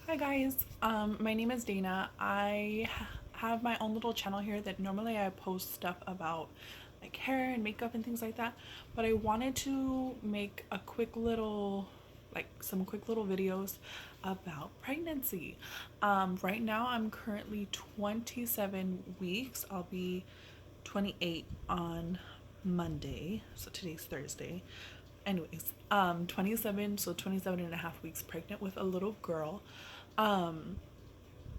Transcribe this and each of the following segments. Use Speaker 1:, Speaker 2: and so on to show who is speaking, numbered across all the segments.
Speaker 1: Hi guys, my name is Dana. Have my own little channel here that normally I post stuff about like hair and makeup and things like that, but I wanted to make a quick little, like some quick little videos about pregnancy. Right now I'm currently 27 weeks. I'll be 28 on Monday, so today's Thursday. Anyways, 27, so 27 and a half weeks pregnant with a little girl. um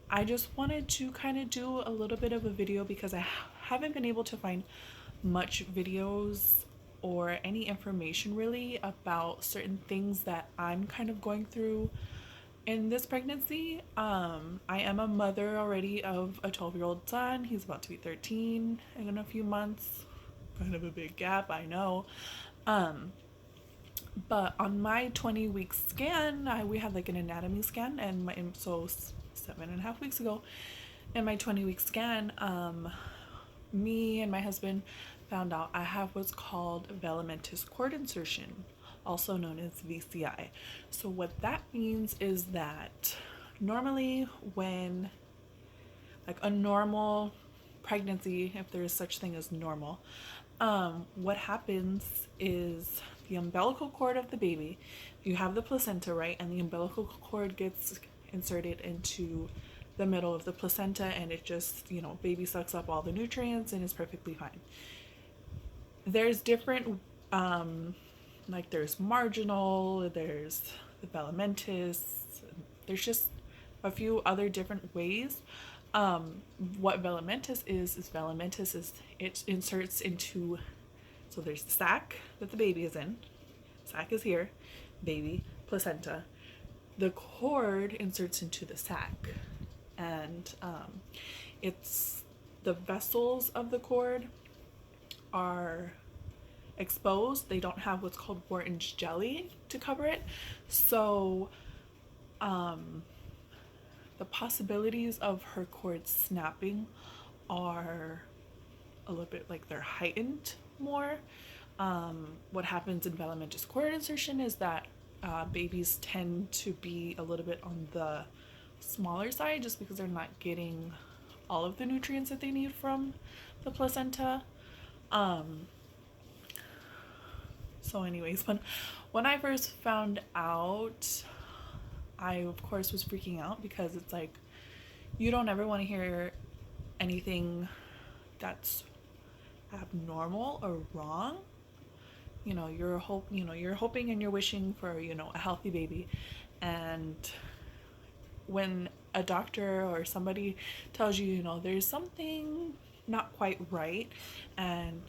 Speaker 1: I just wanted to kind of do a little bit of a video because I haven't been able to find much videos or any information really about certain things that I'm kind of going through in this pregnancy. I am a mother already of a 12-year-old son. He's about to be 13 in a few months. Kind of a big gap, I know. Um, but on my 20-week scan, we had like an anatomy scan, and so 7.5 weeks ago, in my 20-week scan, me and my husband found out I have what's called Velamentous Cord Insertion, also known as VCI. So what that means is that normally when like a normal pregnancy, if there is such thing as normal, what happens is the umbilical cord of the baby, you have the placenta, right? And the umbilical cord gets inserted into the middle of the placenta, and it just, baby sucks up all the nutrients and is perfectly fine. There's different, like there's marginal, there's the Velamentous, there's just a few other different ways. What Velamentous is it inserts into, so there's the sac that the baby is in. Sac is here, baby, placenta. The cord inserts into the sac, and it's the vessels of the cord are exposed. They don't have what's called Wharton's jelly to cover it. So the possibilities of her cord snapping are a little bit like they're heightened more. What happens in Velamentous cord insertion is that babies tend to be a little bit on the smaller side just because they're not getting all of the nutrients that they need from the placenta. So anyways, when I first found out, I of course was freaking out because it's like you don't ever want to hear anything that's abnormal or wrong. You're hoping and you're wishing for, a healthy baby. And when a doctor or somebody tells you, there's something not quite right, and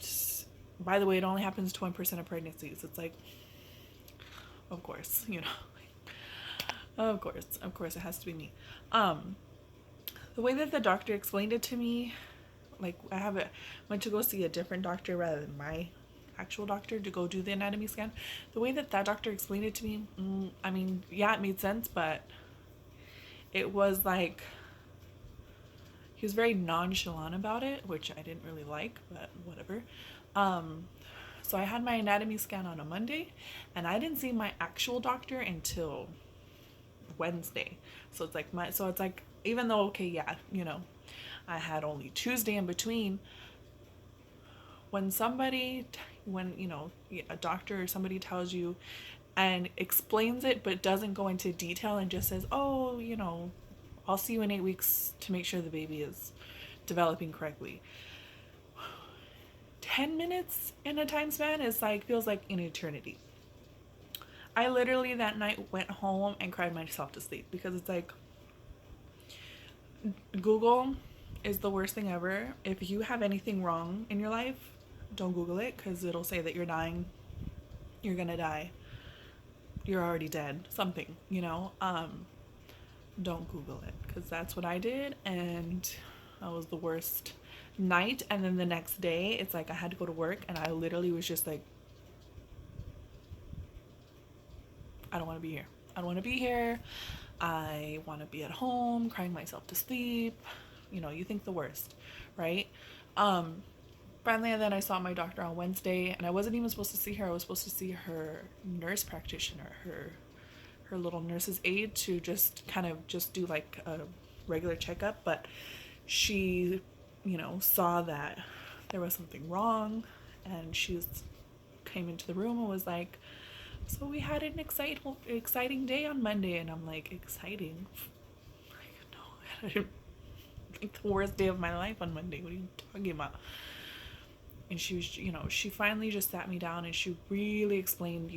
Speaker 1: by the way, it only happens to 1% of pregnancies, it's like, of course, of course it has to be me. The way that the doctor explained it to me, like went to go see a different doctor rather than my actual doctor to go do the anatomy scan. The way that doctor explained it to me, I mean, yeah, it made sense, but it was like he was very nonchalant about it, which I didn't really like, but whatever. So I had my anatomy scan on a Monday, and I didn't see my actual doctor until Wednesday. So it's like, even though, okay, yeah, I had only Tuesday in between. When a doctor or somebody tells you and explains it but doesn't go into detail and just says, oh, I'll see you in 8 weeks to make sure the baby is developing correctly. 10 minutes in a time span is like, feels like an eternity. I literally that night went home and cried myself to sleep because it's like, Google is the worst thing ever. If you have anything wrong in your life, don't Google it, because it'll say that you're dying, you're gonna die, you're already dead, something, don't Google it, because that's what I did, and that was the worst night. And then the next day, it's like I had to go to work, and I literally was just like, I don't want to be here. I don't want to be here. I want to be at home, crying myself to sleep. You think the worst, right? Finally, and then I saw my doctor on Wednesday, and I wasn't even supposed to see her. I was supposed to see her nurse practitioner, her her little nurse's aide to just kind of just do like a regular checkup, but she, saw that there was something wrong, and she came into the room and was like, so we had an exciting day on Monday. And I'm like, exciting? Like, no, I had like the worst day of my life on Monday. What are you talking about? And she was, she finally just sat me down and she really explained,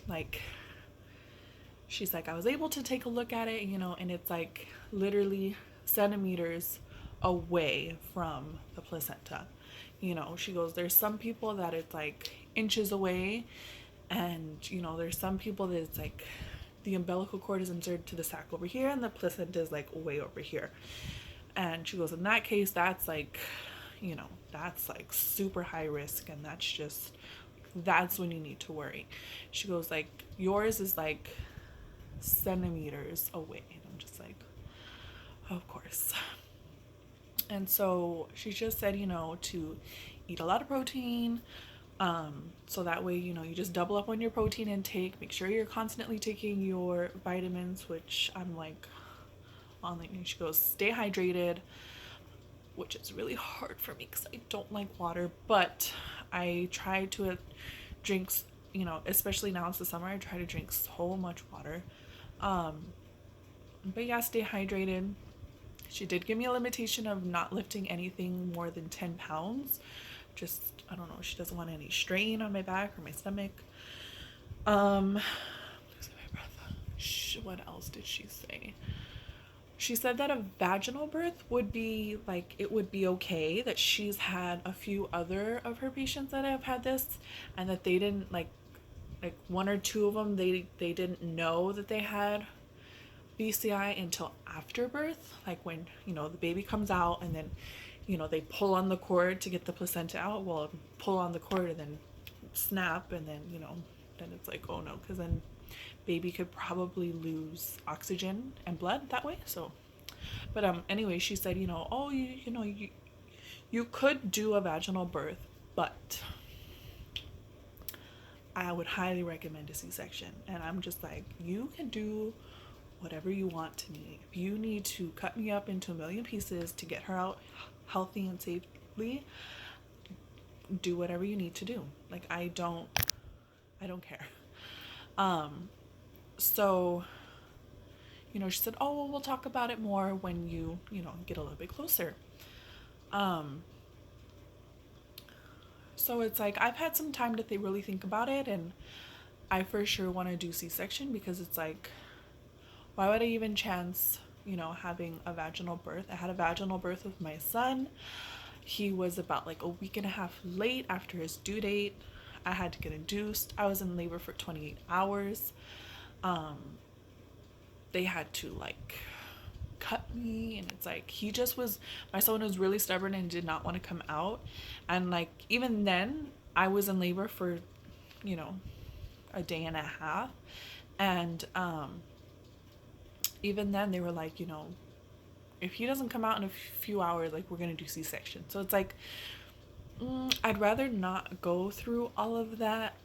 Speaker 1: like, she's like, I was able to take a look at it, and it's like literally centimeters away from the placenta. She goes, there's some people that it's like inches away, and there's some people that it's like the umbilical cord is inserted to the sac over here and the placenta is like way over here. And she goes, in that case, that's like, that's like super high risk, and that's when you need to worry. She goes, like, yours is like centimeters away. And I'm just like, of course. And so she just said, to eat a lot of protein, so that way, you just double up on your protein intake. Make sure you're constantly taking your vitamins, which I'm like on. Like, she goes, stay hydrated, which is really hard for me because I don't like water, but I try to drink, especially now it's the summer, I try to drink so much water. But yeah, stay hydrated. She did give me a limitation of not lifting anything more than 10 pounds. Just, I don't know, she doesn't want any strain on my back or my stomach. Losing my breath. What else did she say? She said that a vaginal birth would be like, it would be okay, that she's had a few other of her patients that have had this, and that they didn't like one or two of them, they didn't know that they had BCI until after birth, like when, the baby comes out and then, they pull on the cord to get the placenta out. Well, pull on the cord and then snap, and then, then it's like, oh no, because then baby could probably lose oxygen and blood that way. So, but anyway, she said, oh, you could do a vaginal birth, but I would highly recommend a C-section. And I'm just like, you can do whatever you want to me. If you need to cut me up into a million pieces to get her out healthy and safely, do whatever you need to do. Like, I don't care. So, she said, oh, well, we'll talk about it more when you get a little bit closer. So it's like, I've had some time to really think about it, and I for sure want to do C-section, because it's like, why would I even chance, having a vaginal birth? I had a vaginal birth with my son. He was about like a week and a half late after his due date. I had to get induced. I was in labor for 28 hours. They had to like cut me, and it's like, my son was really stubborn and did not want to come out. And like, even then I was in labor for, a day and a half. And, even then they were like, if he doesn't come out in a few hours, like, we're going to do C-section. So it's like, I'd rather not go through all of that.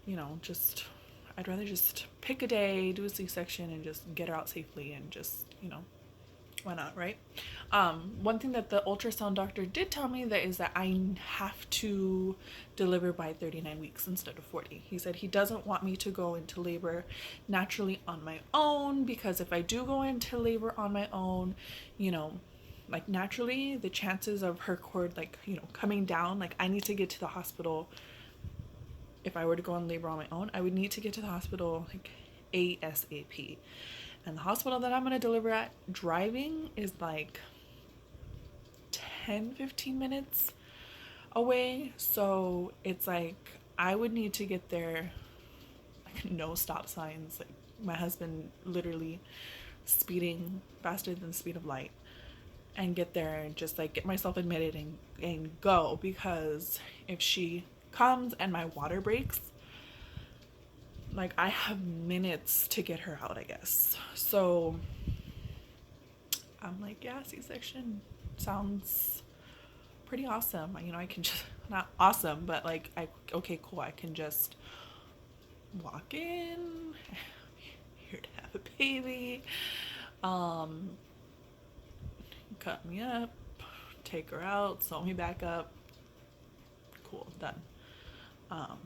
Speaker 1: I'd rather just pick a day, do a C-section, and just get her out safely, and just, why not, right? One thing that the ultrasound doctor did tell me that is that I have to deliver by 39 weeks instead of 40. He said he doesn't want me to go into labor naturally on my own, because if I do go into labor on my own, like, naturally, the chances of her cord, like, coming down, like, I need to get to the hospital. If I were to go in labor on my own, I would need to get to the hospital like ASAP. And the hospital that I'm going to deliver at, driving, is like 10-15 minutes away. So it's like, I would need to get there, like, no stop signs, like my husband literally speeding faster than the speed of light, and get there and just like get myself admitted and go. Because if she comes and my water breaks, like, I have minutes to get her out, I guess. So I'm like, yeah, C-section sounds pretty awesome. I can just, not awesome, but like, okay, cool, I can just walk in, here to have a baby, um, cut me up, take her out, sew me back up. Cool, done. Um,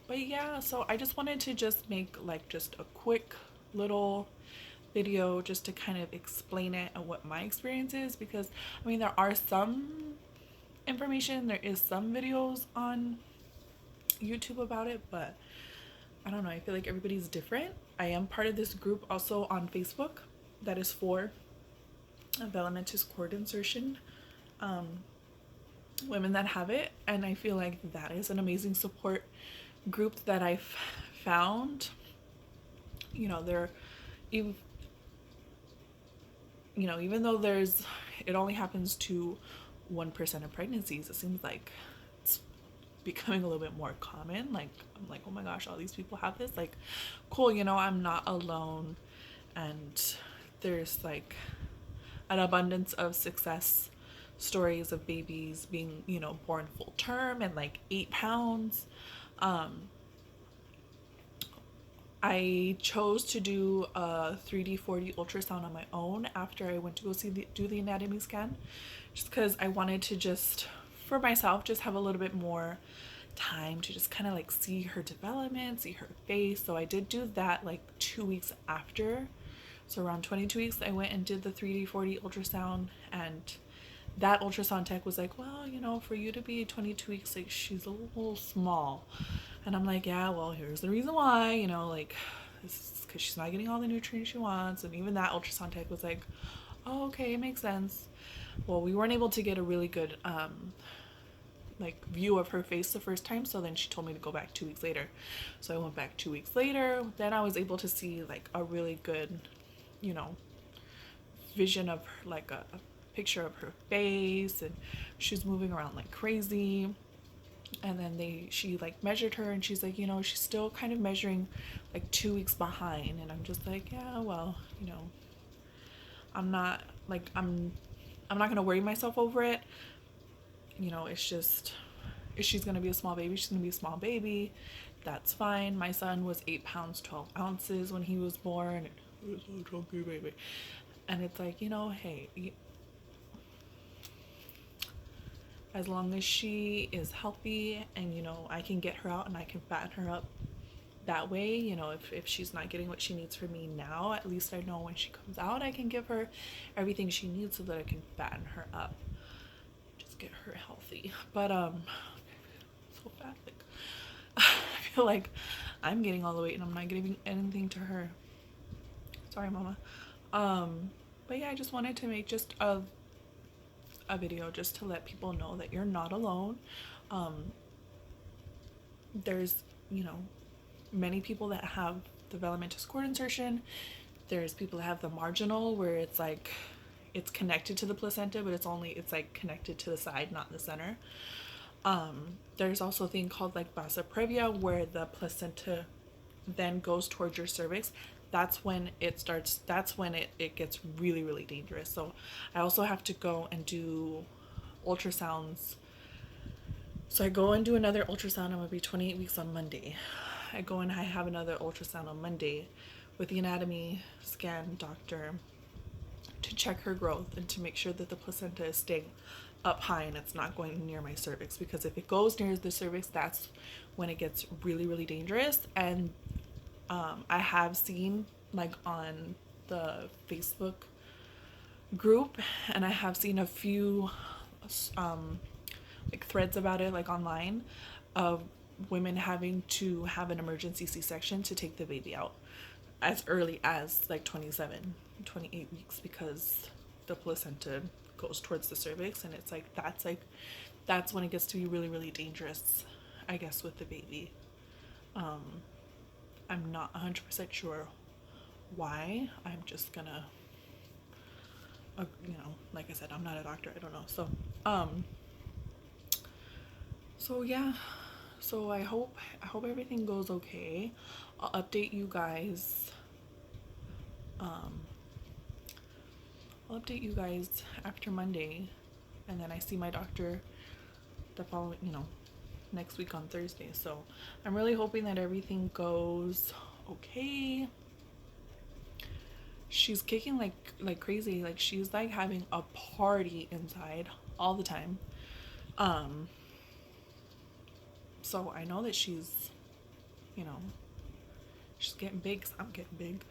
Speaker 1: but yeah, so I just wanted to just make like just a quick little video just to kind of explain it and what my experience is, because I mean there are some information, there is some videos on YouTube about it, but I don't know, I feel like everybody's different. I am part of this group also on Facebook that is for Velamentous Cord Insertion, women that have it, and I feel like that is an amazing support group that I've found. You know, they're even, you know, even though there's, it only happens to 1% of pregnancies, it seems like it's becoming a little bit more common. Like, I'm like, oh my gosh, all these people have this. Like, cool, you know, I'm not alone. And there's like an abundance of success stories of babies being, you know, born full term and like 8 pounds. I chose to do a 3D 4D ultrasound on my own after I went to go do the anatomy scan, just because I wanted to just, for myself, just have a little bit more time to just kind of like see her development, see her face. So I did do that like 2 weeks after. So around 22 weeks, I went and did the 3D 4D ultrasound, and that ultrasound tech was like, well, you know, for you to be 22 weeks, like, she's a little small. And I'm like, yeah, well, here's the reason why, you know, like, this is because she's not getting all the nutrients she wants. And even that ultrasound tech was like, oh, okay, it makes sense. Well, we weren't able to get a really good like view of her face the first time, so then she told me to go back 2 weeks later. So I went back 2 weeks later. Then I was able to see like a really good, you know, vision of her, like a picture of her face, and she's moving around like crazy. And then she like measured her, and she's like, you know, she's still kind of measuring like 2 weeks behind. And I'm just like, yeah, well, you know, I'm not like, I'm not gonna worry myself over it. You know, it's just, if she's gonna be a small baby, she's gonna be a small baby. That's fine. My son was 8 pounds 12 ounces when he was born. He was a chunky baby. And it's like, you know, hey, as long as she is healthy and, you know, I can get her out and I can fatten her up that way, you know, if she's not getting what she needs from me now, at least I know when she comes out I can give her everything she needs so that I can fatten her up, just get her healthy. But so fat, like, I feel like I'm getting all the weight and I'm not giving anything to her. Sorry, mama. But yeah, I just wanted to make just a video just to let people know that you're not alone. There's, you know, many people that have the Velamentous cord insertion. There's people that have the marginal, where it's like it's connected to the placenta, but it's like connected to the side, not the center. There's also a thing called like vasa previa, where the placenta then goes towards your cervix. That's when it starts, that's when it gets really, really dangerous. So I also have to go and do ultrasounds. So I go and do another ultrasound. I'm gonna be 28 weeks on Monday. I go and I have another ultrasound on Monday with the anatomy scan doctor to check her growth and to make sure that the placenta is staying up high and it's not going near my cervix, because if it goes near the cervix, that's when it gets really, really dangerous. And I have seen like on the Facebook group, and I have seen a few like threads about it, like online, of women having to have an emergency C-section to take the baby out as early as like 27, 28 weeks, because the placenta goes towards the cervix, and it's like that's when it gets to be really, really dangerous, I guess, with the baby. I'm not 100% sure why. I'm just gonna, you know, like I said, I'm not a doctor, I don't know. So yeah, so I hope everything goes okay. I'll update you guys. I'll update you guys after Monday, and then I see my doctor the following, you know, next week on Thursday. So I'm really hoping that everything goes okay. She's kicking like crazy. Like she's like having a party inside all the time. Um so I know that she's, you know, she's getting big 'cause I'm getting big.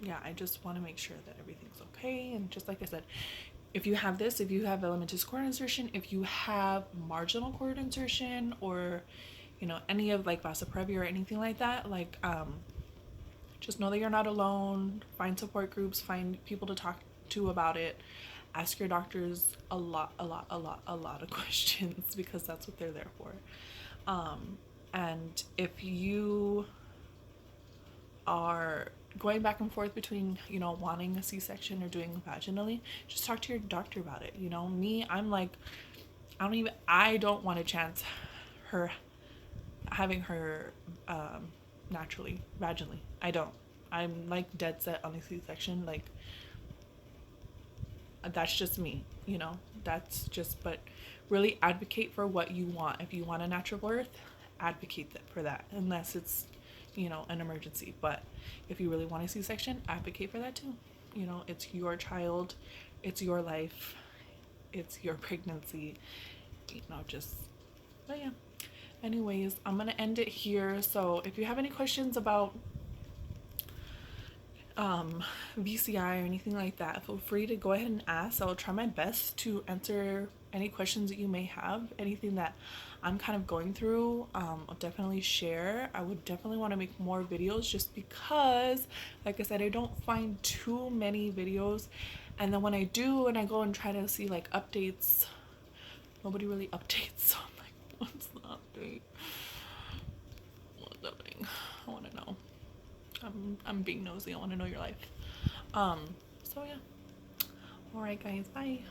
Speaker 1: Yeah, I just want to make sure that everything's okay. And just like I said, if you have this, if you have velamentous cord insertion, if you have marginal cord insertion, or you know, any of like vasa previa or anything like that, like just know that you're not alone. Find support groups, find people to talk to about it. Ask your doctors a lot of questions, because that's what they're there for. And if you are going back and forth between, you know, wanting a C-section or doing vaginally, just talk to your doctor about it. You know, me, I'm like, I don't want to chance her having her naturally, vaginally. I don't. I'm like dead set on the C-section. Like, that's just me, you know, that's just, but really advocate for what you want. If you want a natural birth, advocate for that, unless it's, you know, an emergency. But if you really want a C-section, advocate for that too. You know, it's your child, it's your life, it's your pregnancy, you know, just, but yeah. Anyways, I'm gonna end it here. So if you have any questions about VCI or anything like that, feel free to go ahead and ask. I'll try my best to answer any questions that you may have, anything that I'm kind of going through. I'll definitely share. I would definitely want to make more videos, just because, like I said, I don't find too many videos, and then when I do and I go and try to see like updates, nobody really updates. So I'm like, what's the update? What's happening? I want to know. I'm being nosy. I want to know your life. So yeah. All right, guys. Bye.